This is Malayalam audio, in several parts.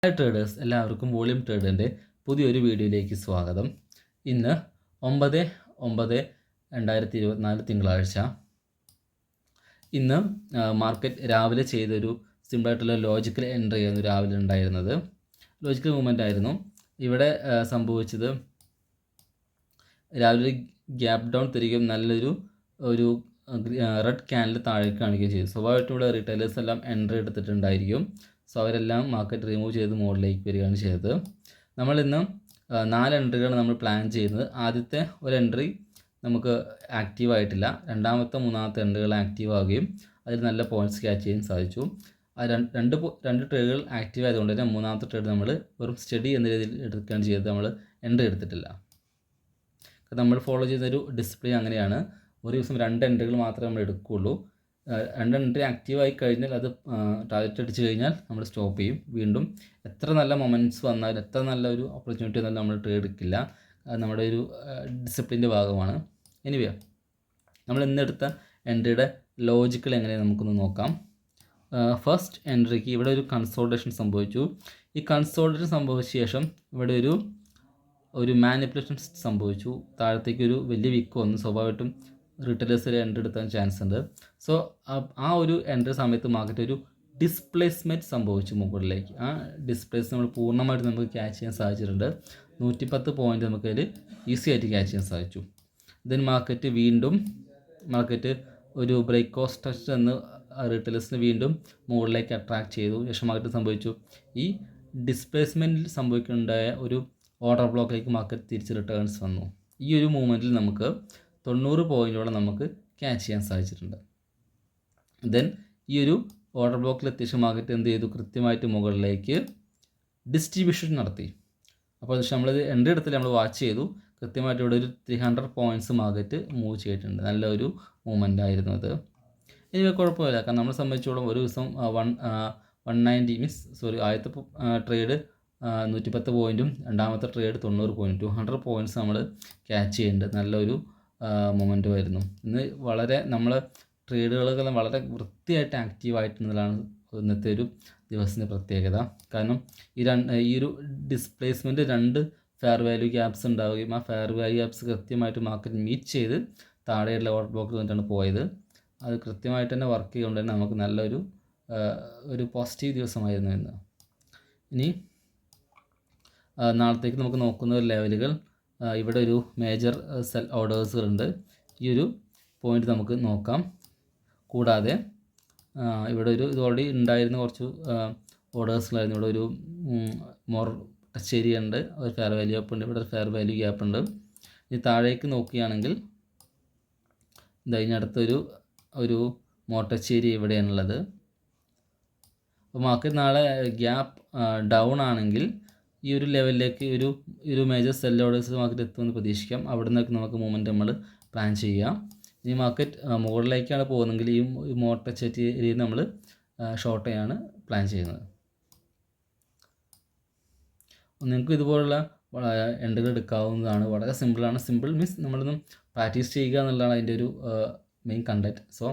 ഹായ് ട്രേഡേഴ്സ്, എല്ലാവർക്കും വോളിയം ട്രേഡറിൻ്റെ പുതിയൊരു വീഡിയോയിലേക്ക് സ്വാഗതം. ഇന്ന് 9/9/2024 തിങ്കളാഴ്ച. ഇന്ന് മാർക്കറ്റ് രാവിലെ ചെയ്തൊരു സിമ്പിളായിട്ടുള്ള ലോജിക്കൽ എൻട്രി ആയിരുന്നു രാവിലെ ഉണ്ടായിരുന്നത്. ലോജിക്കൽ മൂവ്മെൻ്റ് ആയിരുന്നു ഇവിടെ സംഭവിച്ചത്. രാവിലെ ഗ്യാപ്പ് ഡൗൺ തരികയും നല്ലൊരു റെഡ് ക്യാൻഡിൽ താഴേക്ക് കാണിക്കുകയും ചെയ്തു. സ്വാഭാവികമായിട്ടും ഇവിടെ റീറ്റെയിലേഴ്സ് എല്ലാം എൻട്രി എടുത്തിട്ടുണ്ടായിരിക്കും. സോ അവരെല്ലാം മാർക്കറ്റ് റിമൂവ് ചെയ്ത് മുകളിലേക്ക് വരികയാണ് ചെയ്തത്. നമ്മളിന്ന് 4 എൻട്രികളാണ് നമ്മൾ പ്ലാൻ ചെയ്യുന്നത്. ആദ്യത്തെ ഒരു എൻട്രി നമുക്ക് ആക്റ്റീവ് ആയിട്ടില്ല. രണ്ടാമത്തെ മൂന്നാമത്തെ എൻട്രികൾ ആക്റ്റീവ് ആവുകയും അതിൽ നല്ല പോയിൻറ്റ്സ് ക്യാച്ച് ചെയ്യാൻ സാധിച്ചു. ആ രണ്ട് ട്രേഡുകൾ ആക്റ്റീവ് ആയതുകൊണ്ട് തന്നെ മൂന്നാമത്തെ ട്രേഡ് നമ്മൾ വെറും സ്റ്റഡി എന്ന രീതിയിൽ എടുക്കുകയാണ് ചെയ്തത്. നമ്മൾ എൻട്രി എടുത്തിട്ടില്ല. നമ്മൾ ഫോളോ ചെയ്യുന്നൊരു ഡിസിപ്ലിൻ അങ്ങനെയാണ്. ഒരു ദിവസം 2 എൻട്രികൾ മാത്രമേ നമ്മൾ എടുക്കുകയുള്ളൂ. 2 എൻട്രി ആക്റ്റീവായി കഴിഞ്ഞാൽ അത് ടാർഗറ്റ് അടിച്ച് കഴിഞ്ഞാൽ നമ്മൾ സ്റ്റോപ്പ് ചെയ്യും. വീണ്ടും എത്ര നല്ല മൊമെൻറ്റ്സ് വന്നാലും എത്ര നല്ലൊരു ഓപ്പർച്യൂണിറ്റി വന്നാലും നമ്മൾ ട്രേഡ് എടുക്കില്ല. അത് നമ്മുടെ ഒരു ഡിസിപ്ലിൻ്റെ ഭാഗമാണ്. എനിവേ, നമ്മൾ ഇന്നെടുത്ത എൻട്രിയുടെ ലോജിക്കൽ എങ്ങനെയാണ് നമുക്കൊന്ന് നോക്കാം. ഫസ്റ്റ് എൻട്രിക്ക് ഇവിടെ ഒരു കൺസോൾട്ടേഷൻ സംഭവിച്ചു. ഈ കൺസോൾട്ടേഷൻ സംഭവിച്ച ശേഷം ഇവിടെ ഒരു മാനിപ്പുലേഷൻ സംഭവിച്ചു. താഴത്തേക്ക് ഒരു വലിയ വിക്ക് വന്നു. സ്വാഭാവികമായിട്ടും റിറ്റേലേഴ്സിൽ എൻട്രി എടുക്കാൻ ചാൻസ് ഉണ്ട്. സോ ആ ഒരു എൻട്രി സമയത്ത് മാർക്കറ്റ് ഒരു ഡിസ്പ്ലേസ്മെൻറ്റ് സംഭവിച്ചു മുകളിലേക്ക്. ആ ഡിസ്പ്ലേസ് നമ്മൾ പൂർണ്ണമായിട്ട് നമുക്ക് ക്യാച്ച് ചെയ്യാൻ സാധിച്ചിട്ടുണ്ട്. 110 പോയിൻ്റ് നമുക്കതിൽ ഈസി ആയിട്ട് ക്യാച്ച് ചെയ്യാൻ സാധിച്ചു. ദെൻ മാർക്കറ്റ് ഒരു ബ്രേക്ക് ഓഫ് സ്ട്രച്ച് എന്ന് റിറ്റേലേഴ്സിന് വീണ്ടും മുകളിലേക്ക് അട്രാക്ട് ചെയ്തു. ശേഷം മാർക്കറ്റ് സംഭവിച്ചു ഈ ഡിസ്പ്ലേസ്മെൻറ്റിൽ സംഭവിക്കുന്നുണ്ടായ ഒരു ഓർഡർ ബ്ലോക്കിലേക്ക് മാർക്കറ്റ് തിരിച്ച് റിട്ടേൺസ് വന്നു. ഈ ഒരു മൂവ്മെൻറ്റിൽ നമുക്ക് 90 പോയിൻറ്റോളം നമുക്ക് ക്യാച്ച് ചെയ്യാൻ സാധിച്ചിട്ടുണ്ട്. ദെൻ ഈ ഒരു ഓർഡർ ബ്ലോക്കിൽ എത്തിയ മാർക്കറ്റ് എന്ത് ചെയ്തു? കൃത്യമായിട്ട് മുകളിലേക്ക് ഡിസ്ട്രിബ്യൂഷൻ നടത്തി. അപ്പോൾ നമ്മളത് എൻട്രി എടുത്തില്ല, നമ്മൾ വാച്ച് ചെയ്തു. കൃത്യമായിട്ട് ഇവിടെ ഒരു 300 പോയിൻറ്റ്സ് മാർക്കറ്റ് മൂവ് ചെയ്തിട്ടുണ്ട്. നല്ലൊരു മൂവ്മെൻ്റ് ആയിരുന്നു അത്. ഇനി കുഴപ്പമില്ല, കാരണം നമ്മളെ സംബന്ധിച്ചോളം ഒരു ദിവസം 190 ആദ്യത്തെ ട്രേഡ് 110 പോയിൻറ്റും രണ്ടാമത്തെ ട്രേഡ് 90 പോയിൻറ്റ് 200 പോയിൻറ്റ്സ് നമ്മൾ ക്യാച്ച് ചെയ്യുന്നുണ്ട്. നല്ലൊരു മൊമെൻറ്റും ആയിരുന്നു. ഇന്ന് വളരെ നമ്മൾ ട്രേഡുകളെല്ലാം വളരെ വൃത്തിയായിട്ട് ആക്റ്റീവായിട്ടുള്ളതാണ് ഇന്നത്തെ ഒരു ദിവസത്തിൻ്റെ പ്രത്യേകത. കാരണം ഈ ഒരു ഡിസ്പ്ലേസ്മെൻറ്റ് 2 ഫെയർ വാല്യൂ ഗ്യാപ്സ് ഉണ്ടാവുകയും ആ ഫെയർ വാല്യൂ ഗ്യാപ്സ് കൃത്യമായിട്ട് മാർക്കറ്റ് മീറ്റ് ചെയ്ത് താഴെയുള്ള ഓർഡർ ബ്ലോക്കിൽ വന്നിട്ടാണ് പോയത്. അത് കൃത്യമായിട്ട് തന്നെ വർക്ക് ചെയ്തുകൊണ്ട് തന്നെ നമുക്ക് നല്ലൊരു പോസിറ്റീവ് ദിവസമായിരുന്നു ഇന്ന്. ഇനി നാളത്തേക്ക് നമുക്ക് നോക്കുന്ന ലെവലുകൾ, ഇവിടെ ഒരു മേജർ സെൽ ഓർഡേഴ്സുകളുണ്ട്. ഈ ഒരു പോയിൻ്റ് നമുക്ക് നോക്കാം. കൂടാതെ ഇവിടെ ഇത് ഓൾറെഡി ഉണ്ടായിരുന്ന കുറച്ച് ഓർഡേഴ്സുകളായിരുന്നു. ഇവിടെ ഒരു മോർ ടച്ച് ഏരിയ ഉണ്ട്, ഒരു ഫെയർ വാല്യൂ ഗ്യാപ്പ് ഉണ്ട്, ഇവിടെ ഒരു ഫെയർ വാല്യൂ ഗ്യാപ്പ് ഉണ്ട്. ഇനി താഴേക്ക് നോക്കുകയാണെങ്കിൽ ഇതിനടുത്തൊരു മോർ ടച്ച് ഏരിയ ഇവിടെയാണുള്ളത്. അപ്പോൾ മാർക്കറ്റ് നാളെ ഗ്യാപ്പ് ഡൗൺ ആണെങ്കിൽ ഈ ഒരു ലെവലിലേക്ക് ഒരു മേജർ സെൽ ഓർഡേഴ്സ് മാർക്കറ്റ് എത്തുമെന്ന് പ്രതീക്ഷിക്കാം. അവിടെ നിന്നൊക്കെ നമുക്ക് മൂവ്മെൻറ്റ് നമ്മൾ പ്ലാൻ ചെയ്യാം. ഈ മാർക്കറ്റ് മുകളിലേക്കാണ് പോകുന്നതെങ്കിൽ ഈ മോർ ടച്ച് ഏരിയയിൽ നമ്മൾ ഷോർട്ട് ചെയ്യാണ് പ്ലാൻ ചെയ്യുന്നത്. നിങ്ങൾക്ക് ഇതുപോലുള്ള എൻട്രികൾ എടുക്കാവുന്നതാണ്. വളരെ സിമ്പിളാണ്. സിമ്പിൾ മീൻസ് നമ്മളൊന്നും പ്രാക്ടീസ് ചെയ്യുക എന്നുള്ളതാണ് അതിൻ്റെ ഒരു മെയിൻ കണ്ടൻറ്റ്. സോ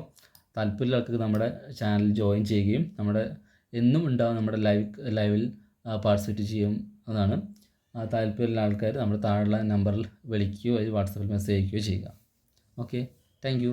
താല്പര്യമുള്ള ആൾക്ക് നമ്മുടെ ചാനൽ ജോയിൻ ചെയ്യുകയും എന്നും ഉണ്ടാകും നമ്മുടെ ലൈവിൽ പാർട്ടിസിപ്പേറ്റ് ചെയ്യും എന്നാണ്. താല്പര്യമുള്ള ആൾക്കാർ നമ്മുടെ താഴെയുള്ള നമ്പറിൽ വിളിക്കുകയോ വാട്സാപ്പിൽ മെസ്സേജ് അയക്കുകയോ ചെയ്യുക. Okay, thank you.